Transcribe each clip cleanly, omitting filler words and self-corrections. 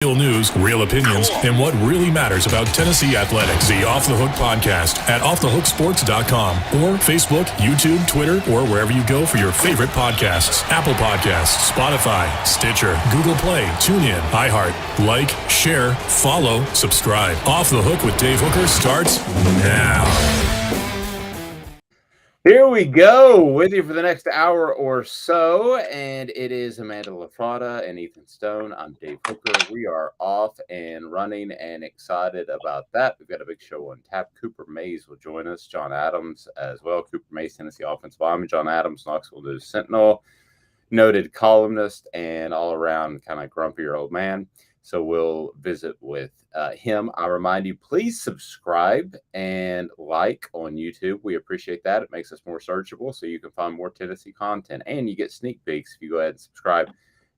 Real news, real opinions, and what really matters about Tennessee athletics. The Off the Hook podcast at offthehooksports.com or Facebook, YouTube, Twitter, or wherever you go for your favorite podcasts. Apple Podcasts, Spotify, Stitcher, Google Play, TuneIn, iHeart. Like, share, follow, subscribe. Off the Hook with Dave Hooker starts now. Here we go with you for the next hour or so, and it is Amanda LaFratta and Ethan Stone. I'm Dave Hooker. We are off and running and excited about that. We've got a big show on tap. Cooper Mays will join us, John Adams as well. Cooper Mays, Tennessee offensive lineman. John Adams, Knoxville News Sentinel, noted columnist and all-around kind of grumpier old man. So we'll visit with him. I remind you, please subscribe and like on YouTube. We appreciate that. It makes us more searchable so you can find more Tennessee content. And you get sneak peeks if you go ahead and subscribe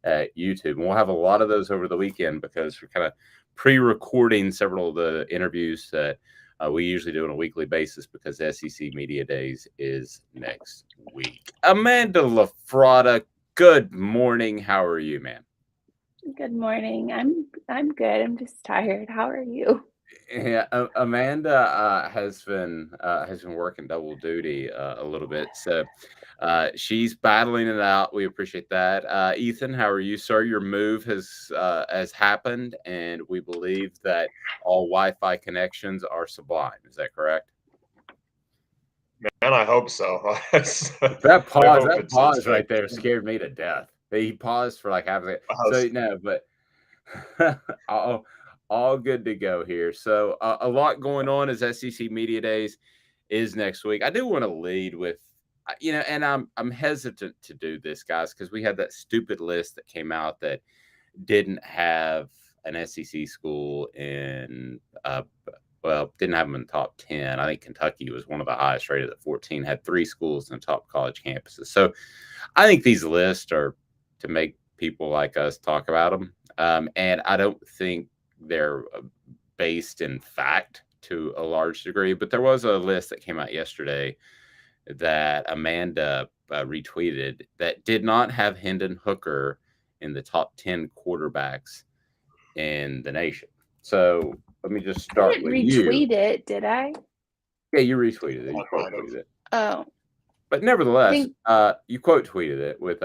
at YouTube. And we'll have a lot of those over the weekend because we're kind of pre-recording several of the interviews that we usually do on a weekly basis because SEC Media Days is next week. Amanda LaFratta, good morning. How are you, man? Good morning. I'm good. I'm just tired. How are you? Yeah, Amanda has been working double duty a little bit, so she's battling it out. We appreciate that. Ethan, how are you, sir? Your move has happened, and we believe that all Wi-Fi connections are sublime. Is that correct? Man, I hope so. That pause right there scared me to death. He paused for like half a second. So no, but all good to go here. So a lot going on as SEC Media Days is next week. I do want to lead with, and I'm hesitant to do this, guys, because we had that stupid list that came out that didn't have an SEC school in, didn't have them in the top 10. I think Kentucky was one of the highest rated at 14, had 3 schools in the top college campuses. So I think these lists are to make people like us talk about them. And I don't think they're based in fact to a large degree, but there was a list that came out yesterday that Amanda retweeted that did not have Hendon Hooker in the top 10 quarterbacks in the nation. So let me just start with you. I didn't retweet it, did I? Yeah, you retweeted it. You quote tweeted it. Oh. But nevertheless, you quote tweeted it with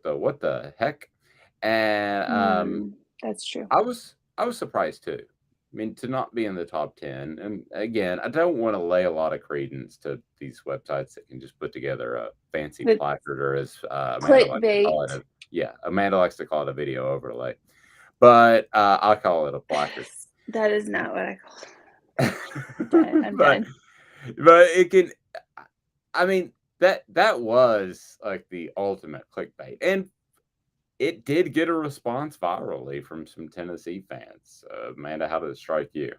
what the heck? And that's true. I was surprised too. I mean, to not be in the top 10. And again, I don't want to lay a lot of credence to these websites that can just put together a fancy placard, or as clickbait. Amanda likes to call it a video overlay. But I'll call it a placard. That is not what I call it. I'm done. But it can, I mean, that was like the ultimate clickbait. And it did get a response virally from some Tennessee fans. Amanda, how did it strike you?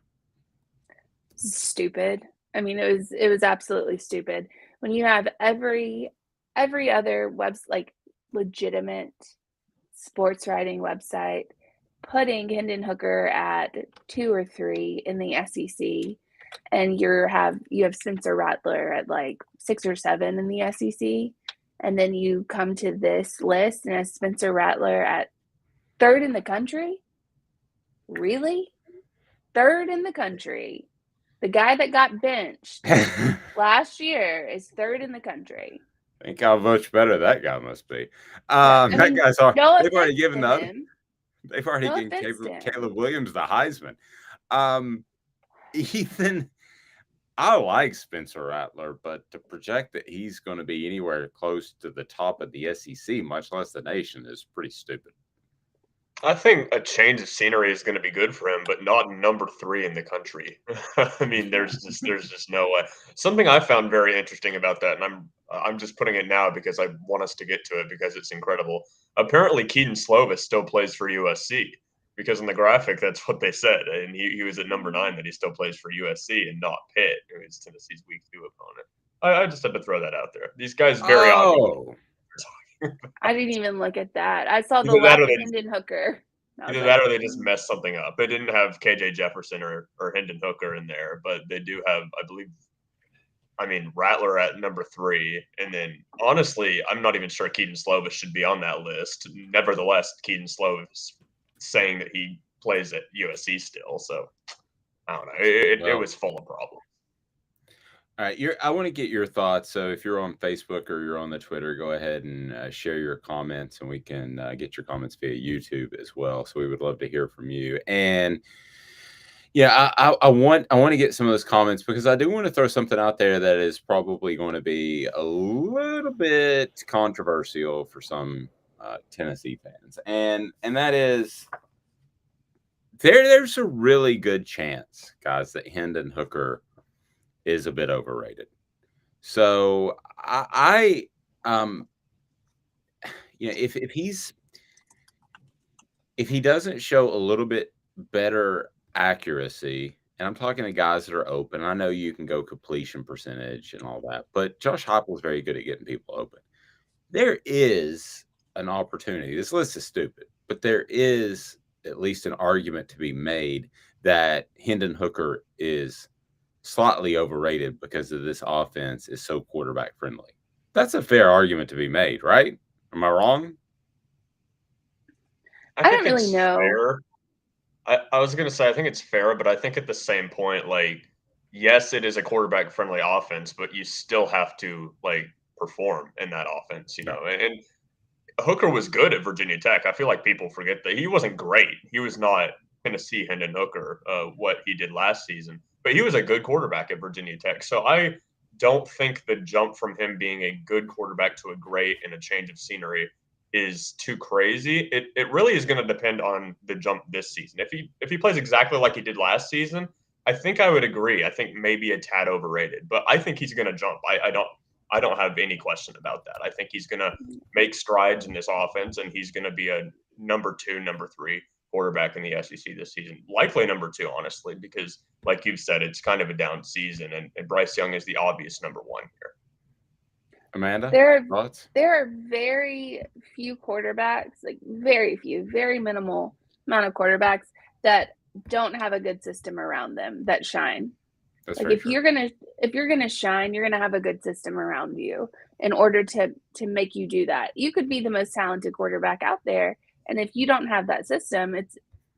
Stupid. I mean, it was absolutely stupid. When you have every other like legitimate sports writing website putting Hendon Hooker at 2 or 3 in the SEC, and you have Spencer Rattler at like 6 or 7 in the SEC. And then you come to this list and has Spencer Rattler at 3rd in the country? Really? 3rd in the country. The guy that got benched last year is 3rd in the country. Think how much better that guy must be. They've already given Caleb Williams the Heisman. Ethan, I like Spencer Rattler, but to project that he's going to be anywhere close to the top of the SEC, much less the nation, is pretty stupid. I think a change of scenery is going to be good for him, but not number 3 in the country. I mean, there's just no way. Something I found very interesting about that, and I'm just putting it now because I want us to get to it because it's incredible. Apparently, Keaton Slovis still plays for USC. Because in the graphic, that's what they said. And he was at number 9 that he still plays for USC and not Pitt, who is Tennessee's week 2 opponent. I just had to throw that out there. These guys very obviously. I didn't even look at that. I saw the last Hendon Hooker. Either that or they just messed something up. They didn't have KJ Jefferson or Hendon Hooker in there, but they do have, I believe, Rattler at number 3. And then, honestly, I'm not even sure Keaton Slovis should be on that list. Nevertheless, Keaton Slovis saying that he plays at USC still. So I don't know. It was full of problems. All right, I want to get your thoughts. So if you're on Facebook or you're on the Twitter, go ahead and share your comments, and we can get your comments via YouTube as well. So we would love to hear from you. And yeah, I want to get some of those comments because I do want to throw something out there that is probably going to be a little bit controversial for some Tennessee fans, and that is there's a really good chance, guys, that Hendon Hooker is a bit overrated. So if he doesn't show a little bit better accuracy, and I'm talking to guys that are open. I know you can go completion percentage and all that, but Josh Heupel is very good at getting people open. There is an opportunity. This list is stupid, but there is at least an argument to be made that Hendon Hooker is slightly overrated because of this offense is so quarterback friendly. That's a fair argument to be made, right? Am I wrong? I don't really know. Fair. I was going to say, I think it's fair, but I think at the same point, like, yes, it is a quarterback friendly offense, but you still have to like perform in that offense, you know, and Hooker was good at Virginia Tech. I feel like people forget that he wasn't great. He was not Tennessee Hendon Hooker, what he did last season, but he was a good quarterback at Virginia Tech. So I don't think the jump from him being a good quarterback to a great and a change of scenery is too crazy. It really is going to depend on the jump this season. If he plays exactly like he did last season, I think I would agree. I think maybe a tad overrated, but I think he's going to jump. I don't have any question about that. I think he's going to make strides in this offense, and he's going to be a number 2, number 3 quarterback in the SEC this season. Likely number 2, honestly, because like you've said, it's kind of a down season, and Bryce Young is the obvious number 1 here. Amanda, thoughts? There are very few quarterbacks, like very few, very minimal amount of quarterbacks that don't have a good system around them that shine. That's like if you're gonna shine, you're gonna have a good system around you in order to make you do that. You could be the most talented quarterback out there, and if you don't have that system,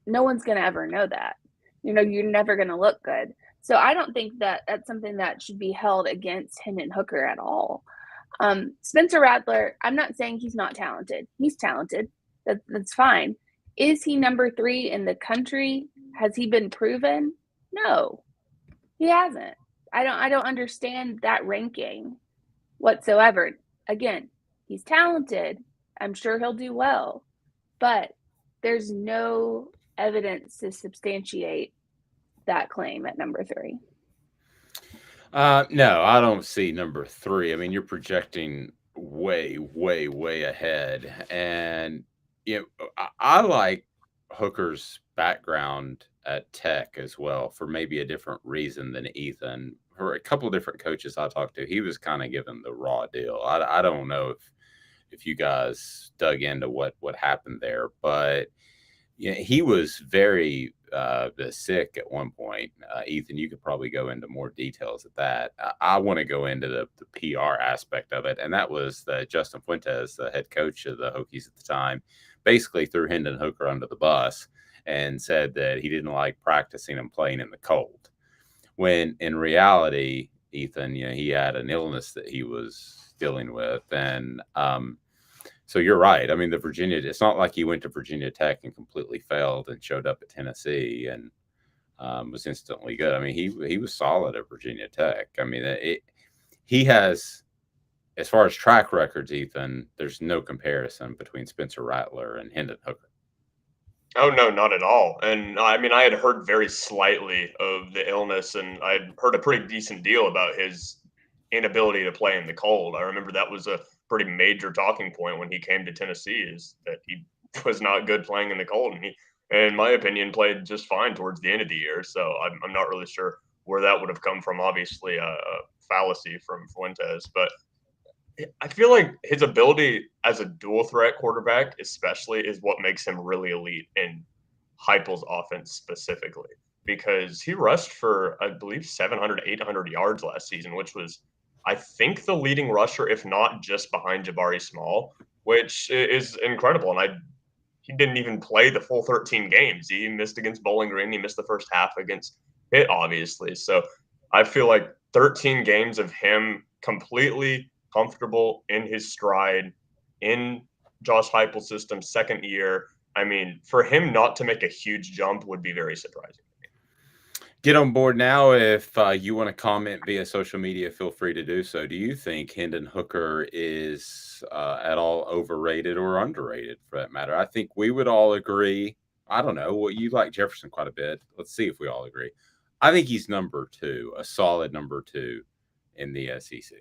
no one's gonna ever know that. You know, you're never gonna look good. So I don't think that that's something that should be held against Hendon Hooker at all. Spencer Rattler, I'm not saying he's not talented. He's talented. That's fine. Is he number 3 in the country? Has he been proven? No. He hasn't. I don't understand that ranking whatsoever. Again, he's talented. I'm sure he'll do well, but there's no evidence to substantiate that claim at number 3. No, I don't see number 3. I mean, you're projecting way, way, way ahead, and you know, I like Hooker's background at Tech as well for maybe a different reason than Ethan. For a couple of different coaches I talked to, he was kind of given the raw deal. I don't know if you guys dug into what happened there, but you know, he was very sick at one point. Ethan, you could probably go into more details of that. I want to go into the PR aspect of it, and that was that Justin Fuentes, the head coach of the Hokies at the time, basically threw Hendon Hooker under the bus and said that he didn't like practicing and playing in the cold. When in reality, Ethan, you know, he had an illness that he was dealing with, and so you're right. I mean, it's not like he went to Virginia Tech and completely failed and showed up at Tennessee and was instantly good. I mean, he was solid at Virginia Tech. I mean, he has, as far as track records, Ethan, there's no comparison between Spencer Rattler and Hendon Hooker. Oh, no, not at all. And I mean, I had heard very slightly of the illness, and I'd heard a pretty decent deal about his inability to play in the cold. I remember that was a pretty major talking point when he came to Tennessee, is that he was not good playing in the cold. And he, in my opinion, played just fine towards the end of the year. So I'm not really sure where that would have come from. Obviously, a fallacy from Fuentes, but I feel like his ability as a dual threat quarterback, especially, is what makes him really elite in Heupel's offense specifically, because he rushed for, I believe, 700, 800 yards last season, which was, I think, the leading rusher, if not just behind Jabari Small, which is incredible. And he didn't even play the full 13 games. He missed against Bowling Green. He missed the first half against Pitt, obviously. So I feel like 13 games of him completely comfortable in his stride in Josh Heupel's system, second year. I mean, for him not to make a huge jump would be very surprising. Get on board now. If you want to comment via social media, feel free to do so. Do you think Hendon Hooker is at all overrated or underrated, for that matter? I think we would all agree. I don't know. Well, you like Jefferson quite a bit. Let's see if we all agree. I think he's number 2, a solid number 2 in the SEC.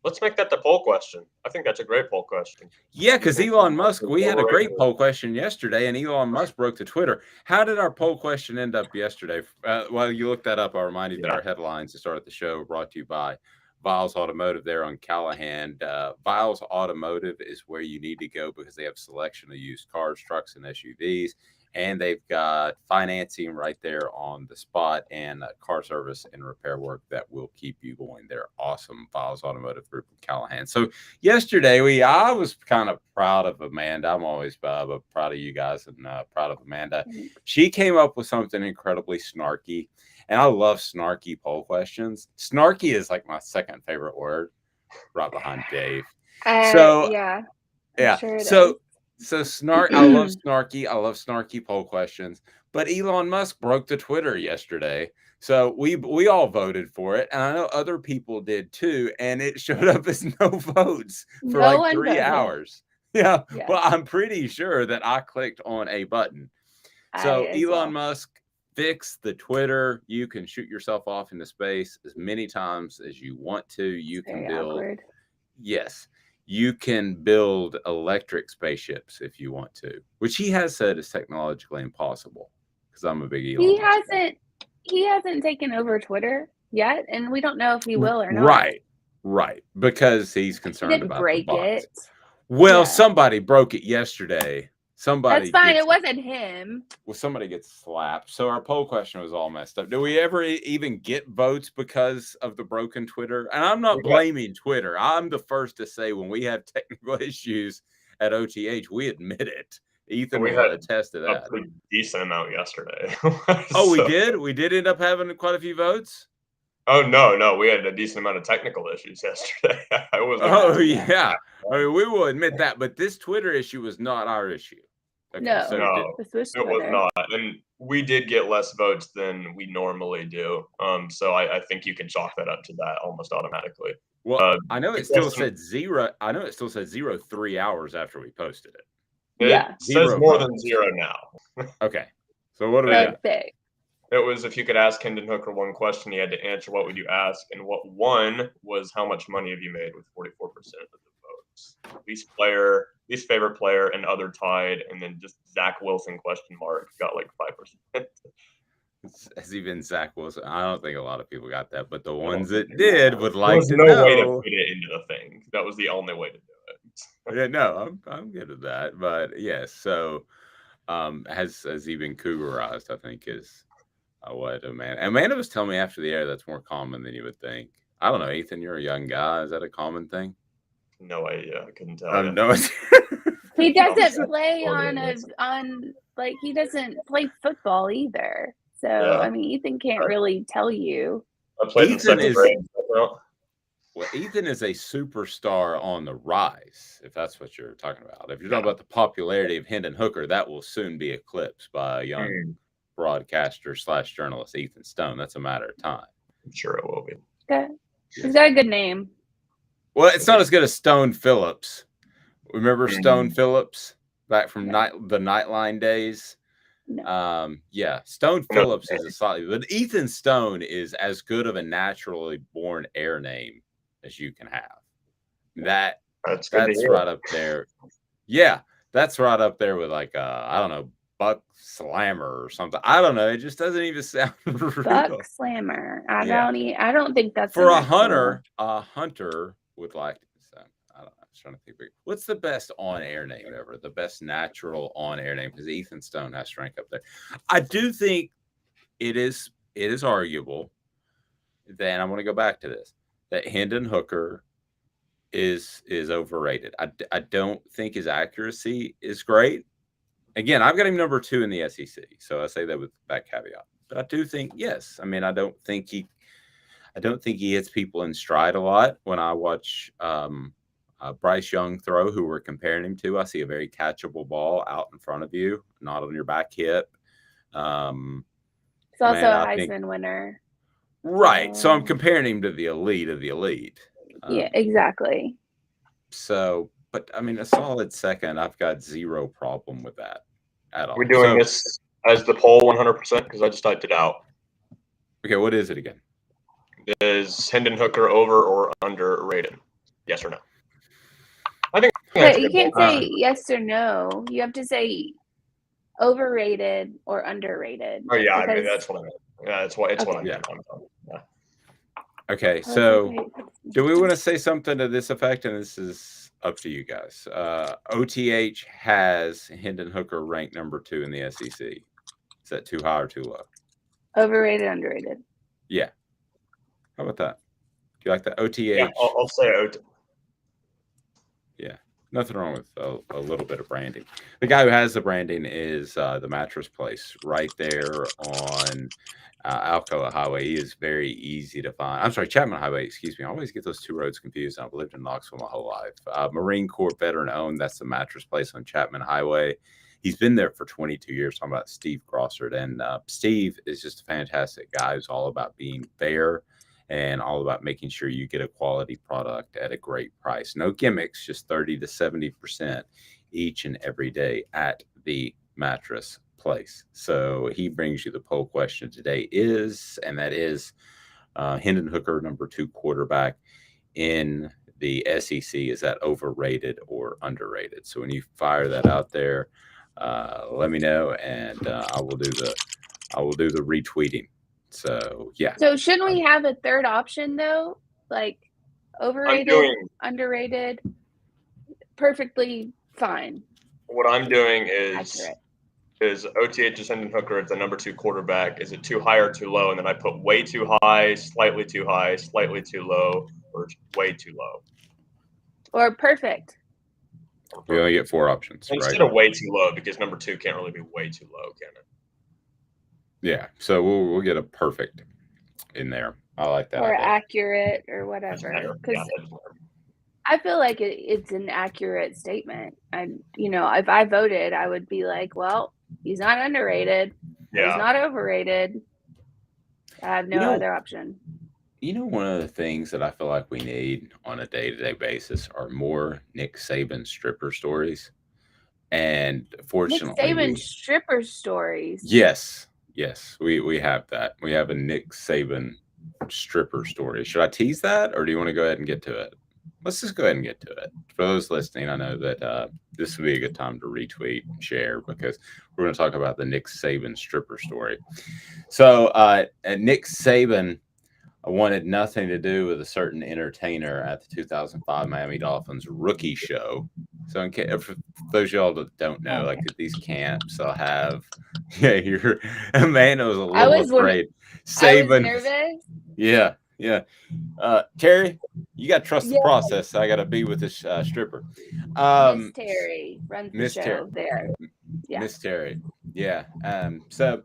Let's make that the poll question. I think that's a great poll question. Yeah, because Elon Musk, we had a great poll question yesterday, and Elon Musk broke the Twitter. How did our poll question end up yesterday? While you look that up, I'll remind you that our headlines to start the show brought to you by Vols Automotive there on Callahan. Vols Automotive is where you need to go because they have selection of used cars, trucks, and SUVs. And they've got financing right there on the spot and car service and repair work that will keep you going. They're awesome. Vols Automotive Group of Callahan. So yesterday, I was kind of proud of Amanda. I'm always proud of you guys and proud of Amanda. She came up with something incredibly snarky. And I love snarky poll questions. Snarky is like my second favorite word, right behind Dave. Yeah. Sure So I love snarky poll questions, but Elon Musk broke the Twitter yesterday. So we all voted for it. And I know other people did too. And it showed up as no votes for like 3 hours. Yeah. Well, I'm pretty sure that I clicked on a button. So Elon Musk, fix the Twitter. You can shoot yourself off into space as many times as you want to. You can build. Awkward. Yes. You can build electric spaceships if you want to, which he has said is technologically impossible because I'm a big Elon Musk fan. He hasn't taken over Twitter yet, and we don't know if he will or not. Right. Because he's concerned about break the bots. It. Well, somebody broke it yesterday. That's fine. It wasn't him. Well, somebody gets slapped. So our poll question was all messed up. Do we ever even get votes because of the broken Twitter? And I'm not blaming Twitter. I'm the first to say when we have technical issues at OTH, we admit it. Ethan will attest to that. A pretty decent amount yesterday. We did? We did end up having quite a few votes? Oh, no. We had a decent amount of technical issues yesterday. Yeah. I mean, we will admit that. But this Twitter issue was not our issue. Okay, no, it was not. And we did get less votes than we normally do. So I think you can chalk that up to that almost automatically. Well, I know it still said 0. I know it still said 0 3 hours after we posted it. It says more than 0 now. Okay. So what do we got? It was if you could ask Hendon Hooker one question, he had to answer what would you ask, and what won was how much money have you made with 44% of the votes. Least favorite player, and other tied, and then just Zach Wilson ? Got like 5%. Has he been Zach Wilson? I don't think a lot of people got that, but the ones that did would like to know. There's no way to put it into the thing. That was the only way to do it. Yeah, no, I'm good at that. But yes, so has he been cougarized? I think is what Amanda was telling me after the air. That's more common than you would think. I don't know, Ethan. You're a young guy. Is that a common thing? No idea. I couldn't tell you. No. He doesn't play he doesn't play football either. So I mean, Ethan can't really tell you. I played in second grade. Well, Ethan is a superstar on the rise, if that's what you're talking about. If you're talking about the popularity of Hendon Hooker, that will soon be eclipsed by a young broadcaster / journalist, Ethan Stone. That's a matter of time. I'm sure it will be. Okay. He's got a good name. Well, it's not as good as Stone Phillips. Remember Stone Phillips back from the Nightline days? No. Stone Phillips is a solid, but Ethan Stone is as good of a naturally born air name as you can have. That's right up there. Yeah, that's right up there with like I don't know, Buck Slammer or something. I don't know. It just doesn't even sound real. Buck Slammer. I don't think that's for a hunter. A hunter would like to. I was trying to think. What's the best on-air name ever? The best natural on-air name? Because Ethan Stone has to rank up there. I do think it is arguable. Then I want to go back to this. That Hendon Hooker is overrated. I don't think his accuracy is great. again, I've got him number 2 in the SEC, so I say that with that caveat. But I do think, yes, I mean, I don't think he hits people in stride a lot. When I watch Bryce Young throw, who we're comparing him to, I see a very catchable ball out in front of you, not on your back hip. He's also a Heisman winner. Right. So I'm comparing him to the elite of the elite. Yeah, exactly. So, but I mean, a solid second, I've got zero problem with that at all. We're doing this as the poll 100% because I just typed it out. Okay, what is it again? Is Hendon Hooker over or underrated? Yes or no? I think you can't say yes or no. You have to say overrated or underrated. Oh yeah, I mean that's what I meant. Yeah, that's what I meant. Yeah. Okay, so do we want to say something to this effect? And this is up to you guys. OTH has Hendon Hooker ranked number 2 in the SEC. Is that too high or too low? Overrated, underrated. Yeah. How about that? Do you like that? OTH? Yeah, I'll say OTH. Yeah. Nothing wrong with a little bit of branding. The guy who has the branding is the mattress place right there on Alcoa Highway. He is very easy to find. I'm sorry, Chapman Highway, excuse me. I always get those two roads confused. I've lived in Knoxville my whole life. Marine Corps veteran owned. That's the mattress place on Chapman Highway. He's been there for 22 years. Talking about Steve Grossard. And Steve is just a fantastic guy who's all about being fair and all about making sure you get a quality product at a great price. No gimmicks, just 30 to 70% each and every day at the mattress place. So he brings you the poll question today and that is Hendon Hooker, number 2 quarterback in the SEC. Is that overrated or underrated? So when you fire that out there, let me know, and I will do the retweeting. So yeah. So shouldn't we have a third option though? Like overrated, underrated, perfectly fine. What I'm doing is OTH is Hendon Hooker at the number 2 quarterback. Is it too high or too low? And then I put way too high, slightly too low, or way too low. Or perfect. We only get 4 options. Instead of way too low, because number 2 can't really be way too low, can it? Yeah, so we'll get a perfect in there. I like that. Or accurate or whatever. Because I feel like it's an accurate statement. And, if I voted, I would be like, well, he's not underrated. Yeah. He's not overrated. I have no other option. One of the things that I feel like we need on a day-to-day basis are more Nick Saban stripper stories. And fortunately, Nick Saban stripper stories. Yes, we have that. We have a Nick Saban stripper story. Should I tease that, or do you want to go ahead and get to it? Let's just go ahead and get to it. For those listening, I know that this would be a good time to retweet and share because we're going to talk about the Nick Saban stripper story. So Nick Saban wanted nothing to do with a certain entertainer at the 2005 Miami Dolphins rookie show. So for those of y'all that don't know, like at these camps, I'll have, Amanda was a little afraid. Saban, I was nervous. Yeah. Terry, you got to trust the process. I got to be with this stripper. Miss Terry runs the show there. Yeah. Miss Terry. Yeah. So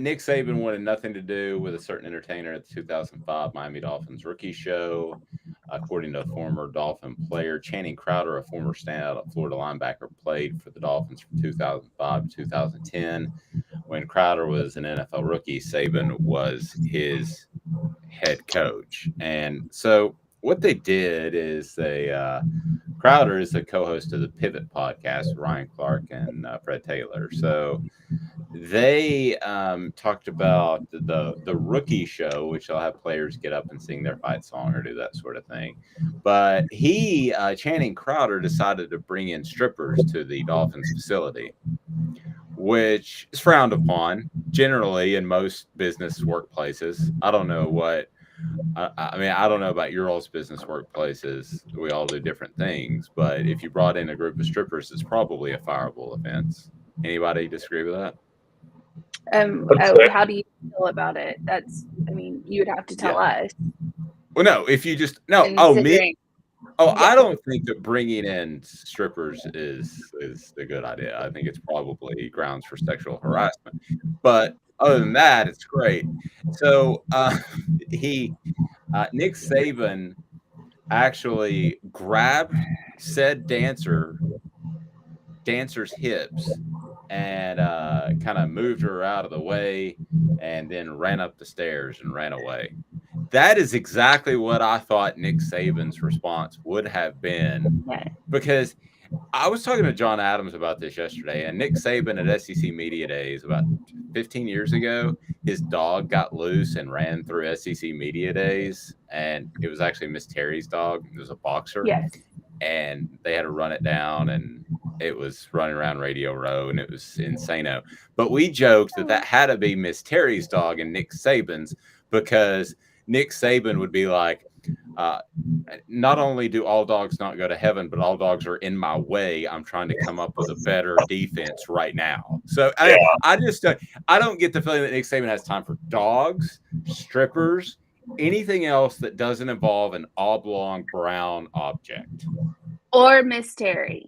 Nick Saban wanted nothing to do with a certain entertainer at the 2005 Miami Dolphins rookie show. According to a former Dolphin player, Channing Crowder, a former standout at Florida linebacker, played for the Dolphins from 2005 to 2010. When Crowder was an NFL rookie, Saban was his head coach. And so what they did is Crowder is the co-host of the Pivot podcast with Ryan Clark and Fred Taylor. So they talked about the rookie show, which they'll have players get up and sing their fight song or do that sort of thing. But Channing Crowder, decided to bring in strippers to the Dolphins facility, which is frowned upon generally in most business workplaces. I don't know what. I don't know about your all's business workplaces. We all do different things, but if you brought in a group of strippers, it's probably a fireable offense. Anybody disagree with that? How do you feel about it? You would have to tell us. Well, no, if you just me. Oh, I don't think that bringing in strippers is a good idea. I think it's probably grounds for sexual harassment. But other than that, it's great. So Nick Saban actually grabbed said dancer's hips and kind of moved her out of the way and then ran up the stairs and ran away. That is exactly what I thought Nick Saban's response would have been, because I was talking to John Adams about this yesterday, and Nick Saban at SEC Media Days about 15 years ago, his dog got loose and ran through SEC Media Days, and it was actually Miss Terry's dog. It was a boxer. Yes. And they had to run it down, and it was running around Radio Row, and it was insano. But we joked that had to be Miss Terry's dog and Nick Saban's, because Nick Saban would be like, not only do all dogs not go to heaven, but all dogs are in my way. I'm trying to come up with a better defense right now. So I don't get the feeling that Nick Saban has time for dogs, strippers, anything else that doesn't involve an oblong brown object. Or Miss Terry.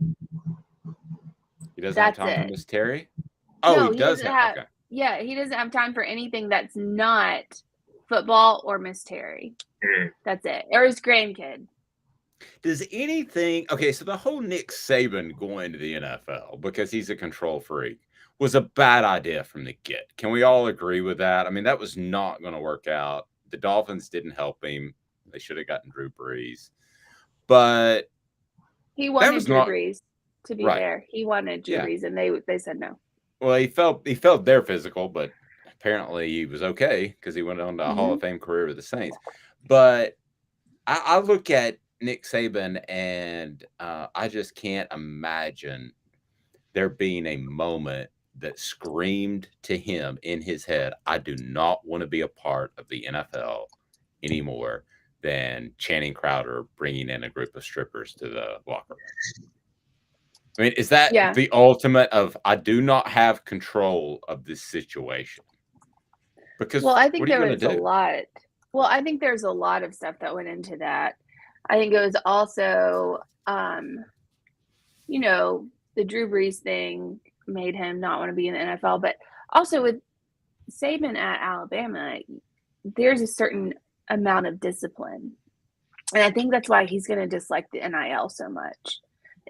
He doesn't have time for Miss Terry? Oh, no, he doesn't have. Okay. Yeah, he doesn't have time for anything that's not football or Miss Terry. That's it. Or his grandkid. Does anything... Okay, so the whole Nick Saban going to the NFL because he's a control freak was a bad idea from the get. Can we all agree with that? I mean, that was not going to work out. The Dolphins didn't help him. They should have gotten Drew Brees. But he wanted Drew Brees, to be fair. He wanted Drew Brees, and they said no. Well, he felt their physical, but apparently he was okay because he went on to a Hall of Fame career with the Saints. But I look at Nick Saban, and I just can't imagine there being a moment that screamed to him in his head, I do not want to be a part of the NFL anymore, than Channing Crowder bringing in a group of strippers to the locker room. I mean, is that the ultimate of, I do not have control of this situation? Because I think there was a lot. Well, I think there's a lot of stuff that went into that. I think it was also, the Drew Brees thing made him not want to be in the NFL. But also with Saban at Alabama, there's a certain amount of discipline. And I think that's why he's going to dislike the NIL so much,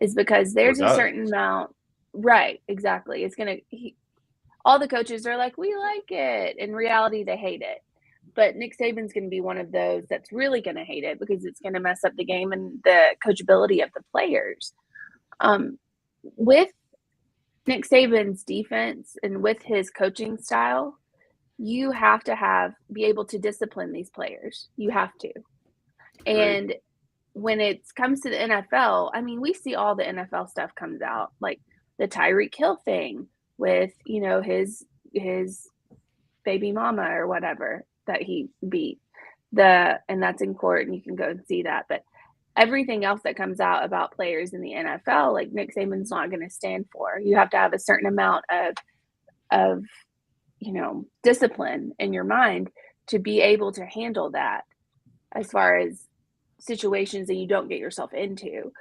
is because there's a certain amount. Right, exactly. It's going to, all the coaches are like, we like it. In reality, they hate it. But Nick Saban's going to be one of those that's really going to hate it because it's going to mess up the game and the coachability of the players. With Nick Saban's defense and with his coaching style, you have to be able to discipline these players. You have to. And when it comes to the NFL, I mean, we see all the NFL stuff comes out, like the Tyreek Hill thing with, his baby mama or whatever that he beat. And that's in court, and you can go and see that. But everything else that comes out about players in the NFL, like Nick Saban's not going to stand for. You have to have a certain amount of discipline in your mind to be able to handle that as far as situations that you don't get yourself into.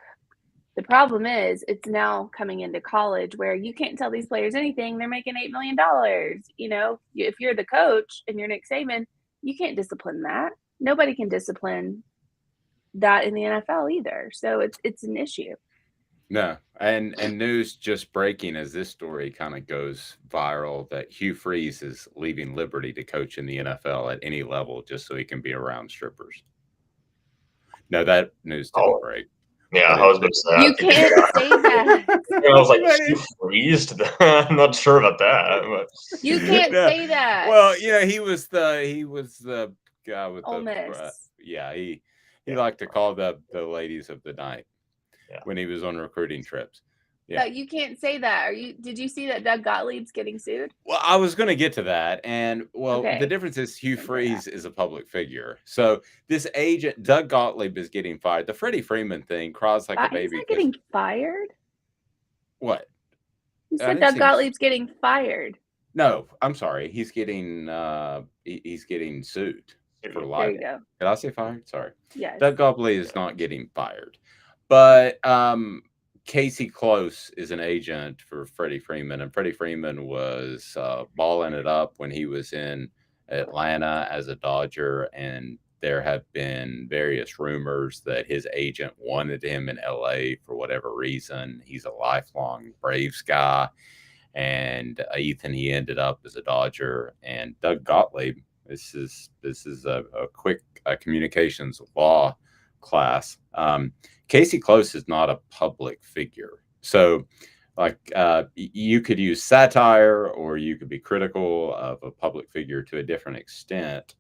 The problem is it's now coming into college where you can't tell these players anything. They're making $8 million. If you're the coach and you're Nick Saban, you can't discipline that. Nobody can discipline that in the NFL either. So it's an issue. No. And news just breaking as this story kind of goes viral that Hugh Freeze is leaving Liberty to coach in the NFL at any level just so he can be around strippers. No, that news didn't break. Yeah, I was going to say. You can't say that. I was like, Hugh Freeze? I'm not sure about that. But. You can't say that. Well, he was the guy with Ole Miss. He liked to call the ladies of the night when he was on recruiting trips. Yeah. But you can't say that. Did you see that Doug Gottlieb's getting sued? Well, I was going to get to that. And the difference is Hugh Freeze is a public figure. So this agent, Doug Gottlieb, is getting fired. The Freddie Freeman thing cries like a baby. He's not getting fired? What? You said Doug Gottlieb's getting fired. No, I'm sorry. He's getting sued for libel. There you go. Did I say fired? Sorry. Yes. Doug Gottlieb is not getting fired. But Casey Close is an agent for Freddie Freeman, and Freddie Freeman was balling it up when he was in Atlanta as a Dodger, and there have been various rumors that his agent wanted him in LA for whatever reason. He's a lifelong Braves guy, and Ethan, he ended up as a Dodger. And Doug Gottlieb, this is a quick communications law class. Casey Close is not a public figure. So like you could use satire, or you could be critical of a public figure to a different extent.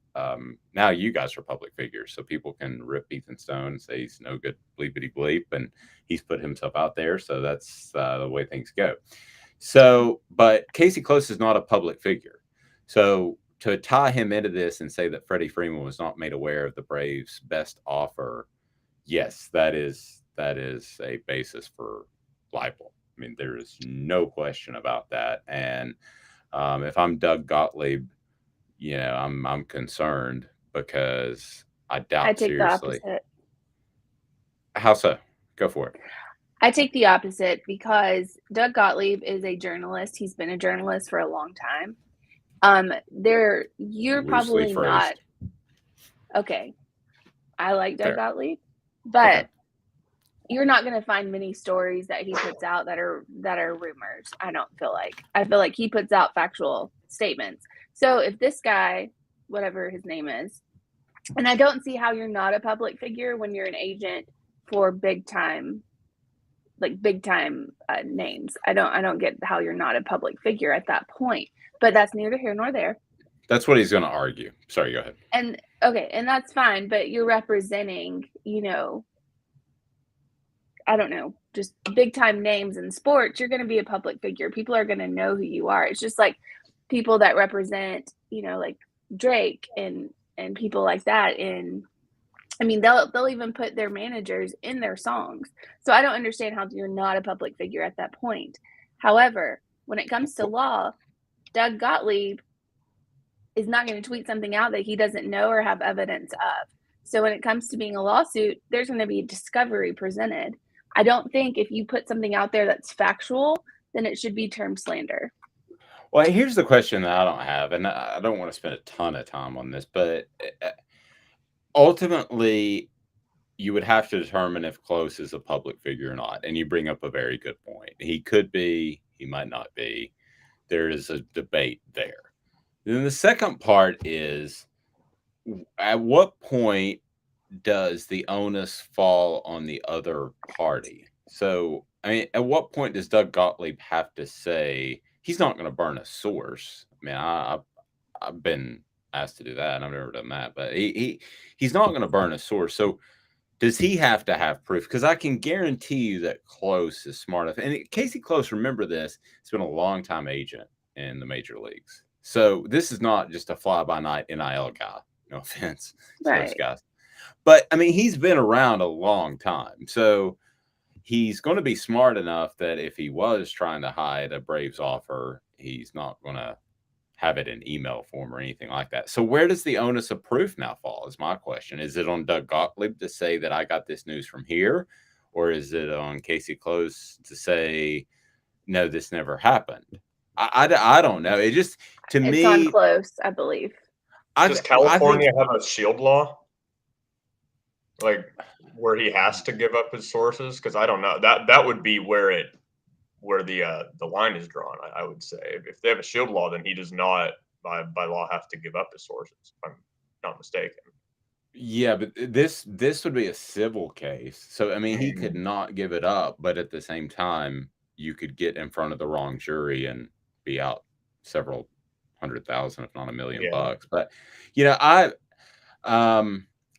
Now you guys are public figures, so people can rip Ethan Stone and say he's no good bleepity bleep, and he's put himself out there. So that's the way things go. So, but Casey Close is not a public figure. So to tie him into this and say that Freddie Freeman was not made aware of the Braves' best offer, yes, that is a basis for libel. I mean, there is no question about that. And if I'm Doug Gottlieb, I'm concerned, because I doubt I take seriously. The opposite. How so? Go for it. I take the opposite, because Doug Gottlieb is a journalist. He's been a journalist for a long time. You're probably not. Okay. I like Doug Gottlieb, but you're not going to find many stories that he puts out that are rumors. I don't feel like. I feel like he puts out factual statements. So if this guy, whatever his name is, and I don't see how you're not a public figure when you're an agent for big time names. I don't get how you're not a public figure at that point. But that's neither here nor there. That's what he's going to argue. Sorry, go ahead. And okay, and that's fine, but you're representing, I don't know, just big time names in sports. You're going to be a public figure. People are going to know who you are. It's just like people that represent, like Drake and people like that. And I mean, they'll even put their managers in their songs. So I don't understand how you're not a public figure at that point. However, when it comes to law, Doug Gottlieb is not going to tweet something out that he doesn't know or have evidence of. So when it comes to being a lawsuit, there's going to be discovery presented. I don't think if you put something out there that's factual, then it should be termed slander. Well, here's the question that I don't have, and I don't want to spend a ton of time on this, but ultimately, you would have to determine if Close is a public figure or not. And you bring up a very good point. He could be, he might not be. There is a debate there. Then the second part is, at what point does the onus fall on the other party? So, I mean, at what point does Doug Gottlieb have to say he's not going to burn a source? I mean, I've been asked to do that, and I've never done that, but he's not going to burn a source. So does he have to have proof? Because I can guarantee you that Close is smart enough. And Casey Close, remember this, he's been a long-time agent in the major leagues. So this is not just a fly-by-night NIL guy. No offense to those guys. But, I mean, he's been around a long time. So he's going to be smart enough that if he was trying to hide a Braves offer, he's not going to have it in email form or anything like that. So where does the onus of proof now fall is my question. Is it on Doug Gottlieb to say that I got this news from here? Or is it on Casey Close to say, no, this never happened? I don't know. It just, to me. It's on Close, I believe. Does California have a shield law? Like where he has to give up his sources? Because I don't know. That would be where the line is drawn, I would say. If they have a shield law, then he does not, by law, have to give up his sources, if I'm not mistaken. Yeah, but this would be a civil case. So, I mean, he could not give it up, but at the same time, you could get in front of the wrong jury and be out several $100,000, if not $1 million bucks. But,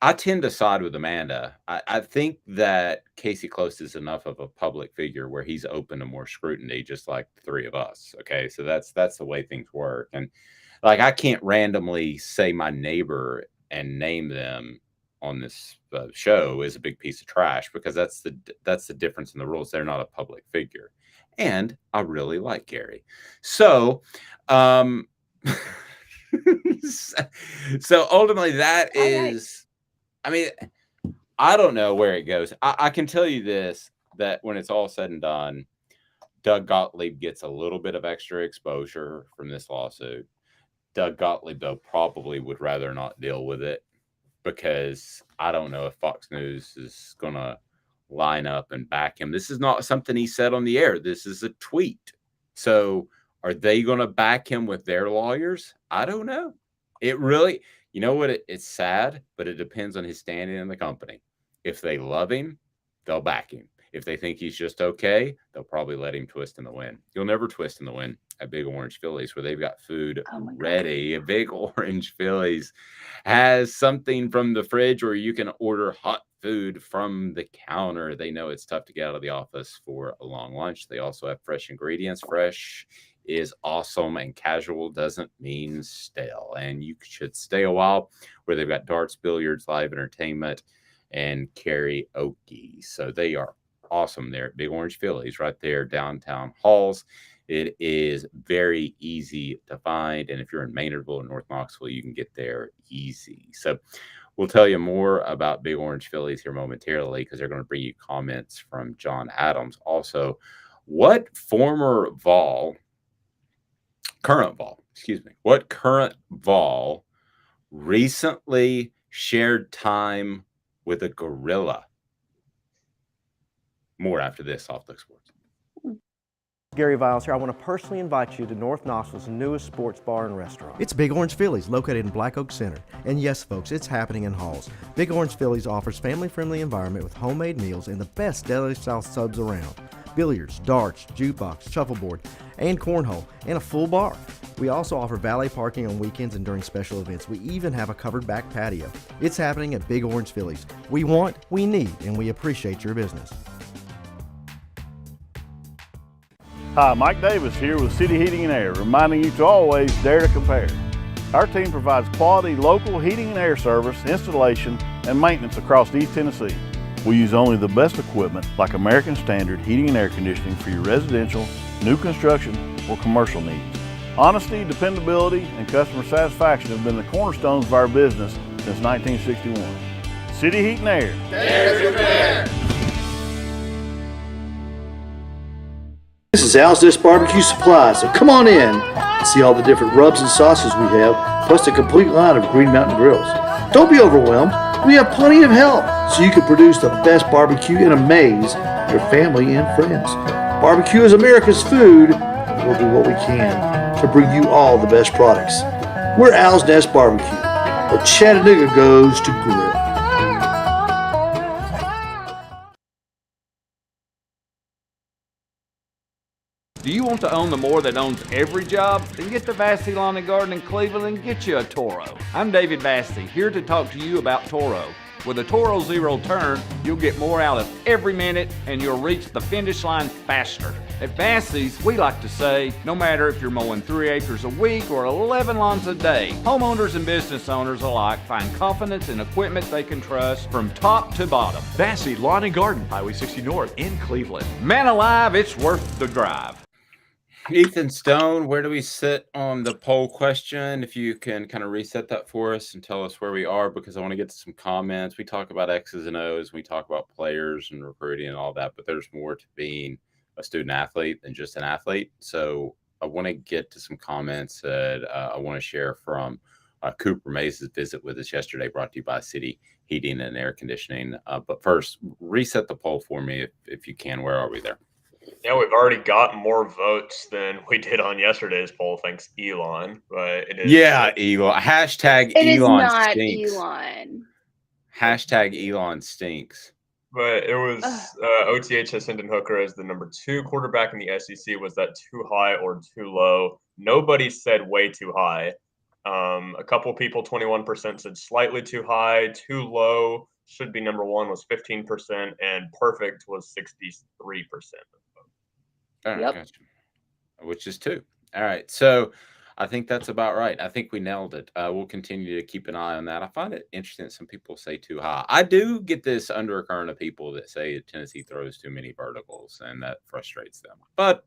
I tend to side with Amanda. I think that Casey Close is enough of a public figure where he's open to more scrutiny, just like the three of us. Okay, so that's the way things work. And like, I can't randomly say my neighbor and name them on this show is a big piece of trash, because that's the difference in the rules. They're not a public figure, and I really like Gary. So, so ultimately, that is. I mean, I don't know where it goes. I can tell you this, that when it's all said and done, Doug Gottlieb gets a little bit of extra exposure from this lawsuit. Doug Gottlieb, though, probably would rather not deal with it because I don't know if Fox News is going to line up and back him. This is not something he said on the air. This is a tweet. So are they going to back him with their lawyers? I don't know. It really, you know what? It's sad, but it depends on his standing in the company. If they love him, they'll back him. If they think he's just okay, they'll probably let him twist in the wind. You'll never twist in the wind at Big Orange Phillies, where they've got food ready. A Big Orange Phillies has something from the fridge where you can order hot food from the counter. They know it's tough to get out of the office for a long lunch. They also have fresh ingredients. Fresh is awesome, and casual doesn't mean stale. And you should stay a while, where they've got darts, billiards, live entertainment, and karaoke. So they are awesome there at Big Orange Phillies, right there downtown Halls. It is very easy to find, and if you're in Maynardville or North Knoxville, you can get there easy. So we'll tell you more about Big Orange Phillies here momentarily, because they're going to bring you comments from John Adams. Also, what current Vol recently shared time with a gorilla? More after this, Off the Hook Sports. Gary Viles here. I want to personally invite you to North Knoxville's newest sports bar and restaurant. It's Big Orange Phillies, located in Black Oak Center. And yes, folks, it's happening in Halls. Big Orange Phillies offers family-friendly environment with homemade meals and the best deli-style subs around. Billiards, darts, jukebox, shuffleboard, and cornhole, and a full bar. We also offer valet parking on weekends and during special events. We even have a covered back patio. It's happening at Big Orange Phillies. We want, we need, and we appreciate your business. Hi, Mike Davis here with City Heating and Air, reminding you to always dare to compare. Our team provides quality local heating and air service, installation, and maintenance across East Tennessee. We use only the best equipment like American Standard Heating and Air Conditioning for your residential, new construction, or commercial needs. Honesty, dependability, and customer satisfaction have been the cornerstones of our business since 1961. City Heat and Air. Dare to compare. This is Al's Dish Barbecue Supply, so come on in and see all the different rubs and sauces we have, plus a complete line of Green Mountain grills. Don't be overwhelmed. We have plenty of help so you can produce the best barbecue and amaze your family and friends. Barbecue is America's food, and we'll do what we can to bring you all the best products. We're Al's Nest Barbecue, where Chattanooga goes to grill. Do you want to own the more that owns every job? Then get to Vassy Lawn and Garden in Cleveland and get you a Toro. I'm David Vassy, here to talk to you about Toro. With a Toro Zero Turn, you'll get more out of every minute and you'll reach the finish line faster. At Vassy's, we like to say, no matter if you're mowing 3 acres a week or 11 lawns a day, homeowners and business owners alike find confidence in equipment they can trust from top to bottom. Vassy Lawn and Garden, Highway 60 North in Cleveland. Man alive, it's worth the drive. Ethan Stone, where do we sit on the poll question? If you can kind of reset that for us and tell us where we are, because I want to get to some comments. We talk about X's and O's, we talk about players and recruiting and all that, but there's more to being a student athlete than just an athlete. So I want to get to some comments that I want to share from Cooper Mays' visit with us yesterday, brought to you by City Heating and Air Conditioning. But first, reset the poll for me if you can. Where are we there? Yeah, we've already got more votes than we did on yesterday's poll, thanks Elon. But it is Elon. Hashtag it Elon is not stinks. Elon. Hashtag Elon stinks. But it was OTH has Hendon Hooker as the number 2 quarterback in the SEC. Was that too high or too low? Nobody said way too high. A couple people, 21%, said slightly too high. Too low, should be number 1, was 15%, and perfect was 63%. All right, gotcha. Which is 2. All right, so I think that's about right. I think we nailed it. We'll continue to keep an eye on that. I find it interesting that some people say too high. I do get this undercurrent of people that say that Tennessee throws too many verticals, and that frustrates them. But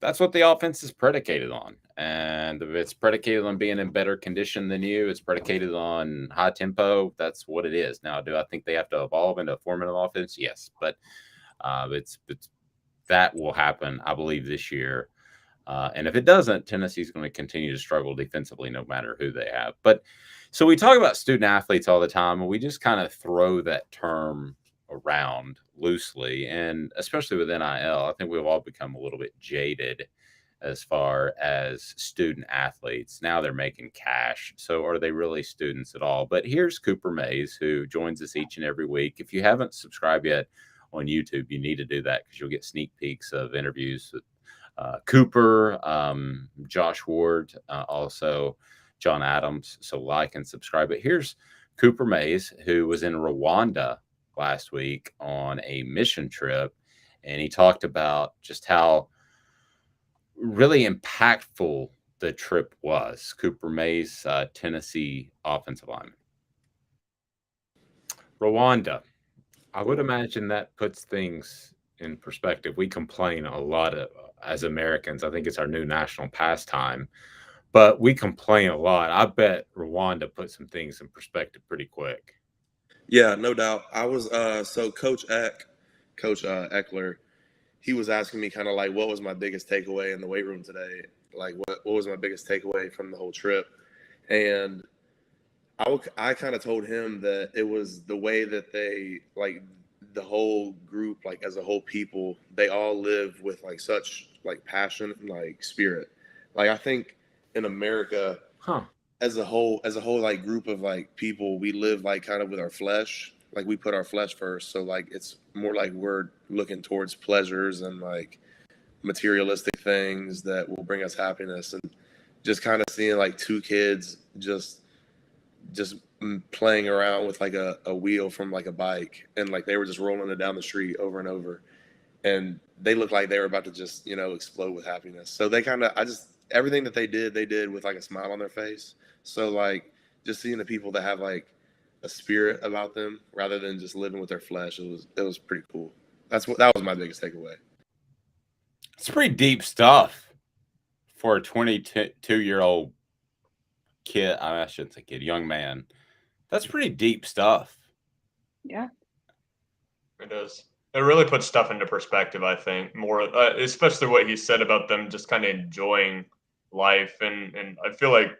that's what the offense is predicated on. And if it's predicated on being in better condition than you, it's predicated on high tempo. That's what it is. Now, do I think they have to evolve into a formative offense? Yes, but it's that will happen, I believe, this year. And if it doesn't, Tennessee's going to continue to struggle defensively no matter who they have. But so we talk about student athletes all the time, and we just kind of throw that term around loosely. And especially with NIL, I think we've all become a little bit jaded as far as student athletes. Now they're making cash. So are they really students at all? But here's Cooper Mays, who joins us each and every week. If you haven't subscribed yet on YouTube, you need to do that because you'll get sneak peeks of interviews with Cooper, Josh Ward, also John Adams. So like and subscribe. But here's Cooper Mays, who was in Rwanda last week on a mission trip, and he talked about just how really impactful the trip was. Cooper Mays, Tennessee offensive lineman. Rwanda. I would imagine that puts things in perspective. We complain a lot as Americans. I think it's our new national pastime, but we complain a lot. I bet Rwanda put some things in perspective pretty quick. Yeah, no doubt. I was so Coach Eckler, he was asking me kind of like what was my biggest takeaway in the weight room today? Like what was my biggest takeaway from the whole trip? And I kind of told him that it was the way that they, like, the whole group, like as a whole people, they all live with like such like passion and like spirit. Like I think in America, as a whole like group of like people, we live like kind of with our flesh. Like we put our flesh first. So like it's more like we're looking towards pleasures and like materialistic things that will bring us happiness. And just kind of seeing like two kids just playing around with like a wheel from like a bike, and like they were just rolling it down the street over and over, and they looked like they were about to just, you know, explode with happiness. So they kind of, everything that they did with like a smile on their face. So like just seeing the people that have like a spirit about them rather than just living with their flesh, it was pretty cool. That was my biggest takeaway. It's pretty deep stuff for a 22-year-old kid. I shouldn't say kid, young man. That's pretty deep stuff. Yeah. It is. It really puts stuff into perspective, I think, more, especially what he said about them just kind of enjoying life. And I feel like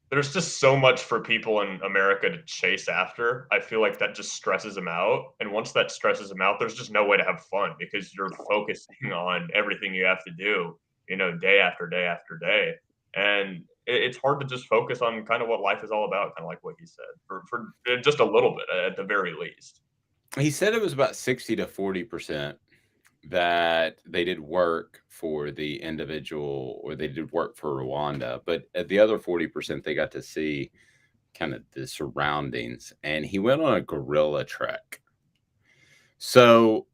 there's just so much for people in America to chase after. I feel like that just stresses them out. And once that stresses them out, there's just no way to have fun because you're focusing on everything you have to do, you know, day after day after day. And it's hard to just focus on kind of what life is all about, kind of like what he said, for just a little bit at the very least. He said it was about 60 to 40% that they did work for the individual, or they did work for Rwanda, but at the other 40%, they got to see kind of the surroundings. And he went on a gorilla trek. So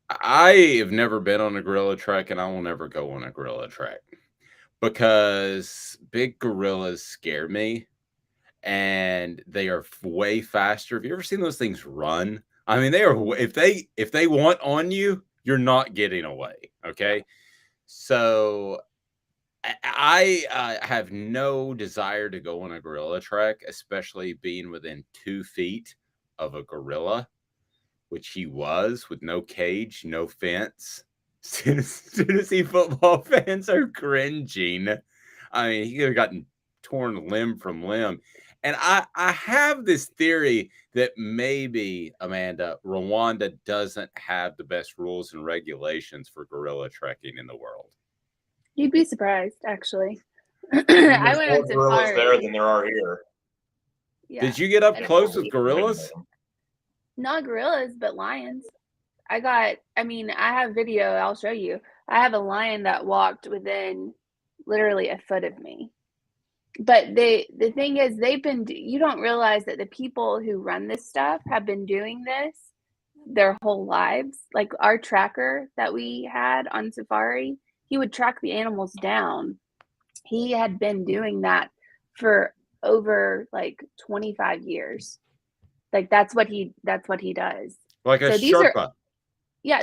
I have never been on a gorilla trek, and I will never go on a gorilla trek because big gorillas scare me. And they are way faster. Have you ever seen those things run? I mean, they are. If they want on you, you're not getting away. Okay, so I have no desire to go on a gorilla trek, especially being within 2 feet of a gorilla, which he was, with no cage, no fence. Tennessee football fans are cringing. I mean, he could have gotten torn limb from limb. And I have this theory that maybe, Amanda, Rwanda doesn't have the best rules and regulations for gorilla trekking in the world. You'd be surprised, actually. I went on gorillas there than there are here. Yeah. Did you get up close with gorillas? Not gorillas, but lions. I have video. I'll show you. I have a lion that walked within literally a foot of me. But the thing is, you don't realize that the people who run this stuff have been doing this their whole lives. Like our tracker that we had on safari, he would track the animals down. He had been doing that for over like 25 years. Like that's what he does. Like a Sherpa.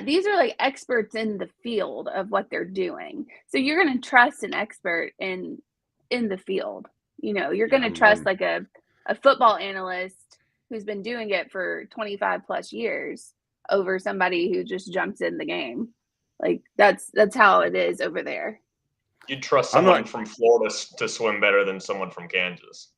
these are like experts in the field of what they're doing. So you're going to trust an expert in the field. You're going to trust like a football analyst who's been doing it for 25 plus years over somebody who just jumps in the game. Like that's how it is over there. You'd trust someone from Florida to swim better than someone from Kansas.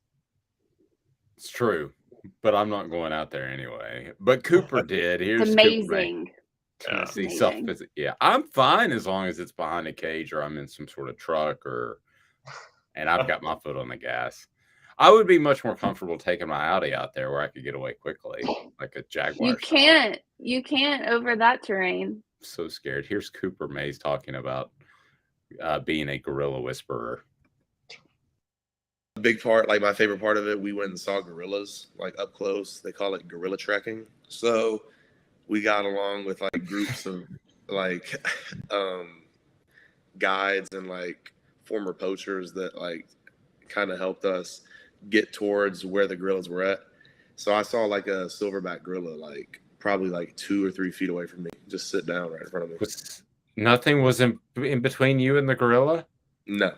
It's true, but I'm not going out there anyway. But Cooper did. Here's it's amazing. Tennessee self-visit. Yeah, I'm fine as long as it's behind a cage or I'm in some sort of truck and I've got my foot on the gas. I would be much more comfortable taking my Audi out there where I could get away quickly, like a Jaguar. You can't over that terrain. I'm so scared. Here's Cooper Mays talking about being a gorilla whisperer. A big part, like my favorite part of it, we went and saw gorillas like up close. They call it gorilla trekking. So we got along with like groups of like guides and like former poachers that like kind of helped us get towards where the gorillas were at. So I saw like a silverback gorilla like probably like 2 or 3 feet away from me, just sit down right in front of me. Nothing was in between you and the gorilla? No.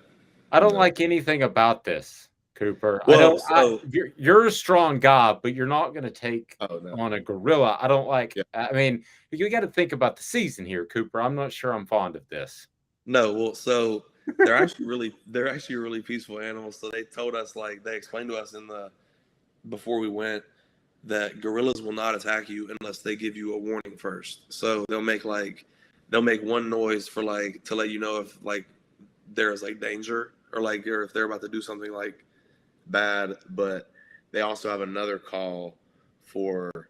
I don't like anything about this, Cooper. Well, you're a strong guy, but you're not going to take on a gorilla. I don't like. Yeah. I mean, you got to think about the season here, Cooper. I'm not sure I'm fond of this. No, well, so they're actually really peaceful animals. So they told us, like, they explained to us before we went that gorillas will not attack you unless they give you a warning first. So they'll make one noise for like to let you know if like there's like danger or like if they're about to do something like bad, but they also have another call for